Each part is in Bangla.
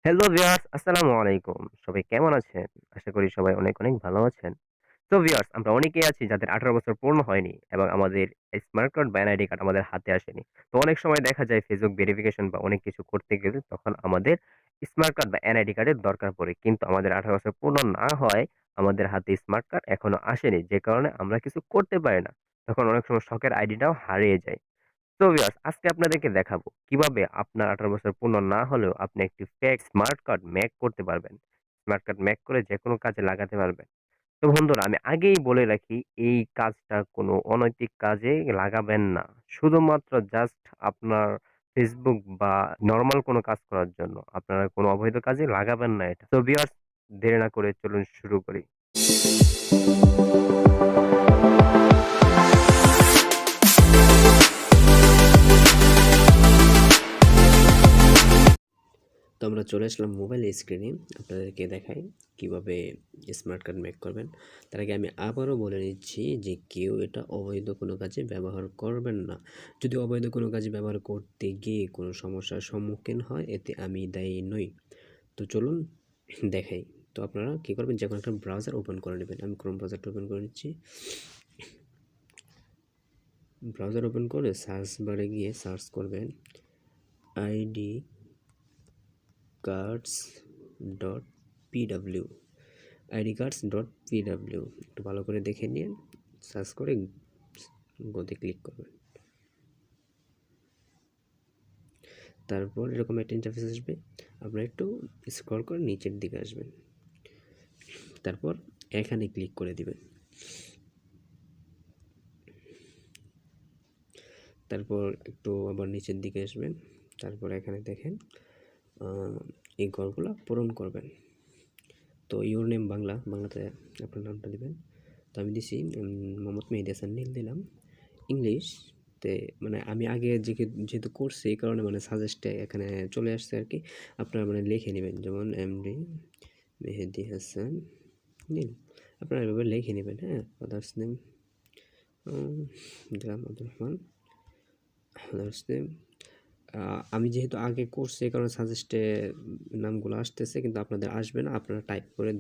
হ্যালো ভিউয়ার্স, আসসালামু আলাইকুম। সবাই কেমন আছেন? আশা করি সবাই অনেক, অনেক ভালো আছেন। তো ভিউয়ার্স, আমরা অনেকেই আছি যাদের 18 বছর পূর্ণ হয়নি এবং আমাদের স্মার্ট কার্ড বা এনআইডি কার্ড আমাদের হাতে আসেনি। তো অনেক সময় দেখা যায় ফেসবুক ভেরিফিকেশন বা অনেক কিছু করতে গেলে তখন আমাদের স্মার্ট কার্ড বা এনআইডি কার্ডের দরকার পড়ে। কিন্তু আমাদের 18 বছর পূর্ণ না হওয়ায় আমাদের হাতে স্মার্ট কার্ড এখনো আসেনি। যে কারণে আমরা কিছু করতে পারি না। তখন অনেক সময় শখের আইডিটাও হারিয়ে যায়। তো ভিউয়ার্স, আজকে আপনাদেরকে দেখাবো কিভাবে আপনার 18 বছর পূর্ণ না হলেও আপনি একটি ফেক স্মার্ট কার্ড মেক করতে পারবেন। স্মার্ট কার্ড মেক করে যেকোনো কাজে লাগাতে পারবেন। তো বন্ধুরা, আমি আগেই বলে রাখি, এই কাজটা কোনো অনৈতিক কাজে লাগাবেন না। শুধুমাত্র জাস্ট আপনার ফেসবুক বা নরমাল কোনো কাজ করার জন্য। আপনারা কোনো অবৈধ কাজে লাগাবেন না এটা। তো ভিউয়ার্স, দেরি না করে চলুন শুরু করি। তো আমরা চলে আসলাম মোবাইল স্ক্রিনে। আপনাদেরকে দেখাই কিভাবে স্মার্ট কার্ড মেক করবেন। তার আগে আমি আবারও বলে নিচ্ছি যে কেউ এটা অবৈধ কোনো কাজে ব্যবহার করবেন না। যদি অবৈধ কোনো কাজে ব্যবহার করতে গিয়ে কোনো সমস্যার সম্মুখীন হয়, এতে আমি দায়ী নই। তো চলুন দেখাই। তো আপনারা কী করবেন, যে কোনো একটা ব্রাউজার ওপেন করে নেবেন। আমি ক্রোম ব্রাউজারটা ওপেন করে নিচ্ছি। ব্রাউজার ওপেন করে সার্চ বারে গিয়ে সার্চ করবেন ID cards dot PW ID cards dot PW একটু ভালো করে দেখে নিন। সার্চ করে গোতে ক্লিক করবেন। তারপর এরকম একটা ইন্টারফেস আসবে। আপনারা একটু স্ক্রল করে নিচের দিকে আসবেন। তারপর এখানে ক্লিক করে দিবেন। তারপর একটু আবার নিচের দিকে আসবেন। তারপর এখানে দেখেন এই ঘরগুলো পূরণ করবেন। তো ইউর নেম বাংলাতে আপনার নামটা দিবেন। তো আমি দিছি মোহাম্মদ মেহেদী হাসান নীল দিলাম। ইংলিশতে মানে আমি আগে যেহেতু করছি এই কারণে মানে সাজেস্টে এখানে চলে আসছে আর কি। আপনারা মানে লিখে নেবেন, যেমন এমডি মেহেদী হাসান নীল। আপনারা এভাবে লিখে নেবেন। হ্যাঁ, ফাদার্স নেম দিলাম আব্দুল রহমান। ফাদার্স নেম আমি যেহেতু আগে করছি এই কারণে সাজেস্টে নামগুলো আসতেছে, কিন্তু আপনাদের আসবে না। আপনারা টাইপ করে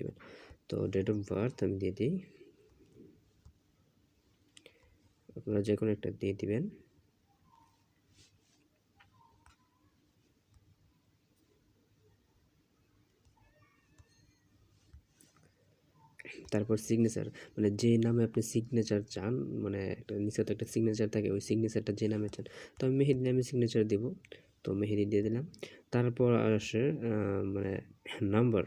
দিবেন। তো ডেট অফ বার্থ আমি দিয়ে দিই। আপনারা যে কোনো একটা দিয়ে দিবেন। তারপর সিগনেচার, মানে যে নামে আপনি সিগনেচার চান, মানে একটা নিচে তো একটা সিগনেচার থাকে, ওই সিগনেচারটা যে নামে চান। তো আমি মেহেদি নামে সিগনেচার দিব। তো মেহেদি দিয়ে দিলাম। তারপর আসে মানে নাম্বার।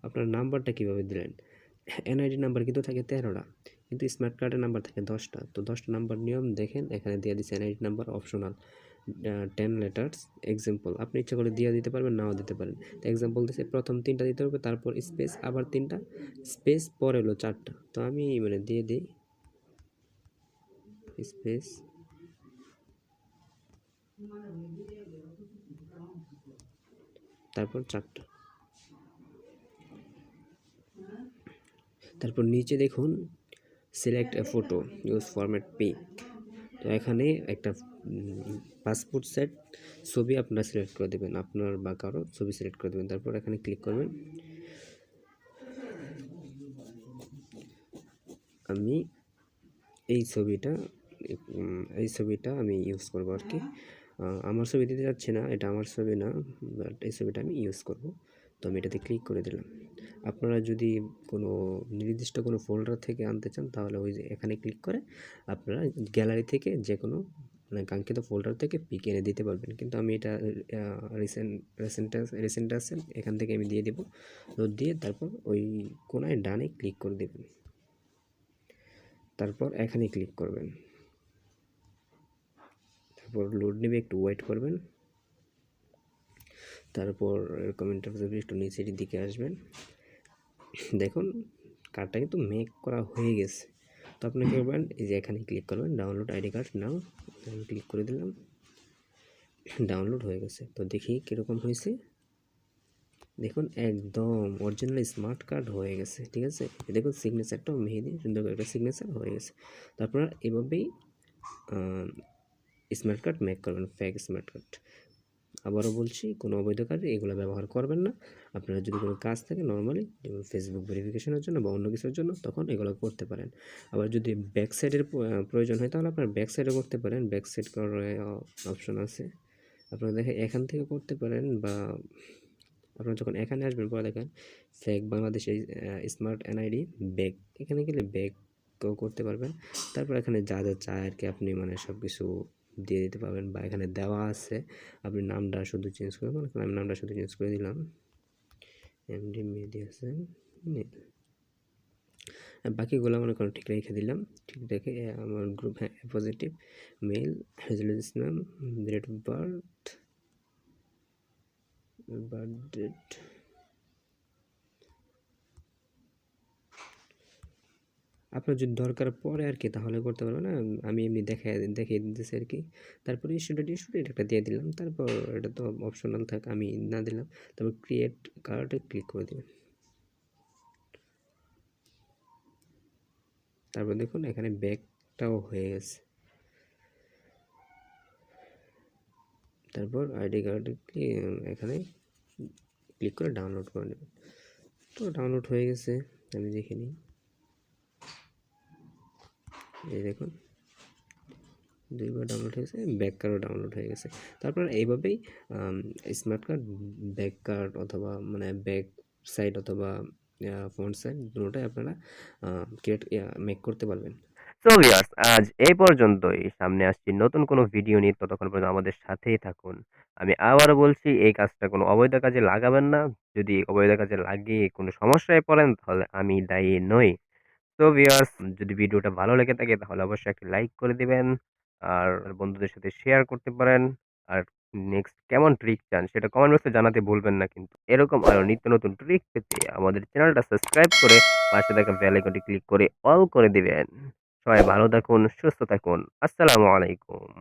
আপনার নাম্বারটা কীভাবে দিলেন? এনআইডি নাম্বার কিন্তু থাকে 13টা, কিন্তু স্মার্ট কার্ডের নাম্বার থাকে 10টা। তো 10টা নাম্বার নিয়ম দেখেন এখানে দিয়ে দিচ্ছে। NID number optional, 10 letters. Example আপনি ইচ্ছা করে দিয়ে দিতে পারবেন, নাও দিতে পারেন। তো এক্সাম্পল দিচ্ছে প্রথম 3টা দিতে হবে, তারপর স্পেস আবার 3টা স্পেস, পরে হলো 4টা। তো আমি মানে দিয়ে দিই স্পেস, তারপর 4টা। তারপর নিচে দেখুন select a photo, use format pick. তো এখানে একটা পাসপোর্ট সাইজ ছবি আপনারা সিলেক্ট করে দেবেন, আপনার বা কারো ছবি সিলেক্ট করে দেবেন। তারপর এখানে ক্লিক করবেন। আমি এই ছবিটা আমি ইউজ করব আর কি। আমার ছবি দিতে যাচ্ছি না, এটা আমার ছবি না, বাট এই ছবিটা আমি ইউজ করব। তো আমি এটাতে ক্লিক করে দিলাম। আপনারা যদি কোনো নির্দিষ্ট কোনো ফোল্ডার থেকে আনতে চান, তাহলে ওই যে এখানে ক্লিক করে আপনারা গ্যালারি থেকে যে কোনো মানে কাঙ্ক্ষিত ফোল্ডার থেকে পিক এনে দিতে পারবেন। কিন্তু আমি এটা রিসেন্ট আছে, এখান থেকে আমি দিয়ে দেবো। তো দিয়ে তারপর ওই কোনায় ডানে ক্লিক করে দেবেন। তারপর এখানে ক্লিক করবেন। তারপর লোড নেবে, একটু ওয়েট করবেন। তারপর এরকম ইন্টারফেস একটু নিচের দিকে আসবেন। দেখুন কার্ডটা কিন্তু মেক করা হয়ে গেছে। তো আপনি কী করবেন, এই যে এখানে ক্লিক করবেন, ডাউনলোড আইডি কার্ড নাও। আমি ক্লিক করে দিলাম, ডাউনলোড হয়ে গেছে। তো দেখি কীরকম হয়েছে। দেখুন একদম অরিজিনাল স্মার্ট কার্ড হয়ে গেছে। ঠিক আছে, দেখুন সিগনেচারটাও মেহেদি সুন্দর করে একটা সিগনেচার হয়ে গেছে। তো আপনারা এভাবেই স্মার্ট কার্ড মেক করবেন, ফেক স্মার্ট কার্ড। আবারও বলছি, কোনো অবৈধ কাজে এগুলো ব্যবহার করবেন না। আপনার যদি কোনো কাজ থাকে নরমালি, যেমন ফেসবুক ভেরিফিকেশনের জন্য বা অন্য কিছুর জন্য, তখন এগুলো করতে পারেন। আবার যদি ব্যাক সাইডের প্রয়োজন হয়, তাহলে আপনার ব্যাক সাইডে করতে পারেন। ব্যাক সাইড করার অপশন আছে, আপনারা দেখে এখান থেকে করতে পারেন, বা আপনারা যখন এখানে আসবেন পরে দেখেন fake Bangladesh smart NID back, এখানে গেলে ব্যাকও করতে পারবেন। তারপর এখানে যা যা চায় আর কি আপনি মানে সব কিছু দিয়ে দিতে পারবেন, বা এখানে দেওয়া আছে, আপনি নামটা শুধু চেঞ্জ করবেন। আমি নামটা শুধু চেঞ্জ করে দিলাম, এমডি মেহেদী হাসান নীল। আর বাকিগুলো মনে করেন ঠিক রেখে দিলাম। ঠিক রেখে আমার গ্রুপ, হ্যাঁ positive male, Hezlul Islam, date of birth, birth date, আপনার যদি দরকার পড়ে আর কি তাহলে করতে পারবেন না, আমি এমনি দেখিয়ে দিতেছি আর কি। তারপরে স্টুডেন্ট একটা দিয়ে দিলাম, তারপর এটা তো অপশনাল থাক, আমি না দিলাম। তারপর ক্রিয়েট কার্ডে ক্লিক করে দিবেন। তারপর দেখুন এখানে ব্যাকটাও হয়ে গেছে। তারপর আইডি কার্ডে এখানে ক্লিক করে ডাউনলোড করে নেবেন। তো ডাউনলোড হয়ে গেছে, আমি দেখে নিই। এই দেখুন 2 বার ডাউনলোড হয়ে গেছে, ব্যাক কার্ডও ডাউনলোড হয়ে গেছে। তারপর এইভাবেই স্মার্ট কার্ড, ব্যাক কার্ড অথবা মানে ব্যাক সাইড অথবা ফ্রন্ট সাইড দুটোটাই আপনারা ক্রিয়েট মেক করতে পারবেন। সো ভিউয়ার্স, আজ এই পর্যন্তই। সামনে আসছি নতুন কোনো ভিডিও নিয়ে, ততক্ষণ পর্যন্ত আমাদের সাথেই থাকুন। আমি আবারও বলছি, এই কাজটা কোনো অবৈধ কাজে লাগাবেন না। যদি অবৈধ কাজে লাগিয়ে কোনো সমস্যায় পড়েন, তাহলে আমি দায়ী নই। তো ভিউয়ার্স, যদি ভিডিওটা ভালো লেগে থাকে তাহলে অবশ্যই একটি লাইক করে দিবেন। আর বন্ধুদের সাথে শেয়ার করতে পারেন। আর নেক্সট কেমন ট্রিক চান সেটা কমেন্ট বক্সে জানাতে ভুলবেন না কিন্তু। এরকম আরো নিত্য নতুন ট্রিক পেতে আমাদের চ্যানেলটা সাবস্ক্রাইব করে পাশে থাকা বেল আইকনটি ক্লিক করে অল করে দিবেন। সবাই ভালো থাকুন, সুস্থ থাকুন। আসসালামু আলাইকুম।